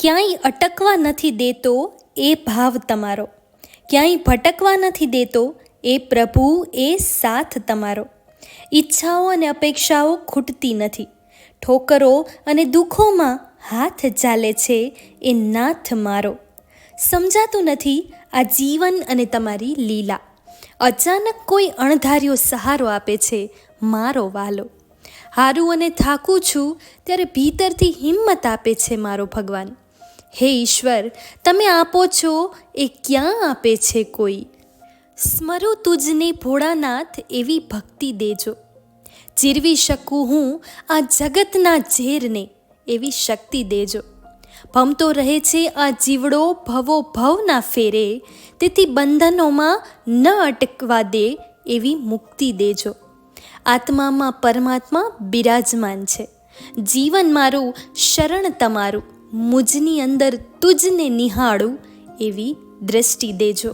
ક્યાંય અટકવા નથી દેતો એ ભાવ તમારો, ક્યાંય ભટકવા નથી દેતો એ પ્રભુ, એ સાથ તમારો. ઈચ્છાઓ અને અપેક્ષાઓ ખૂટતી નથી, ઠોકરો અને દુઃખોમાં હાથ ચાલે છે એ નાથ મારો. સમજાતું નથી આ જીવન અને તમારી લીલા. અચાનક કોઈ અણધાર્યો સહારો આપે છે મારો વાલો. હારું અને થાકું છું ત્યારે ભીતરથી હિંમત આપે છે મારો ભગવાન. હે ઈશ્વર, તમે આપો છો એ ક્યાં આપે છે કોઈ. સ્મરું તુજને ભોળાનાથ એવી ભક્તિ દેજો, ચીરવી શકું હું આ જગતના ઝેરને એવી શક્તિ દેજો. ભમતો રહે છે આ જીવડો ભવો ભવના ફેરે, તેથી બંધનોમાં ન અટકવા દે એવી મુક્તિ દેજો. આત્મામાં પરમાત્મા બિરાજમાન છે, જીવન મારું શરણ તમારું, મુજની અંદર તુજને નિહાળું એવી દ્રષ્ટિ દેજો.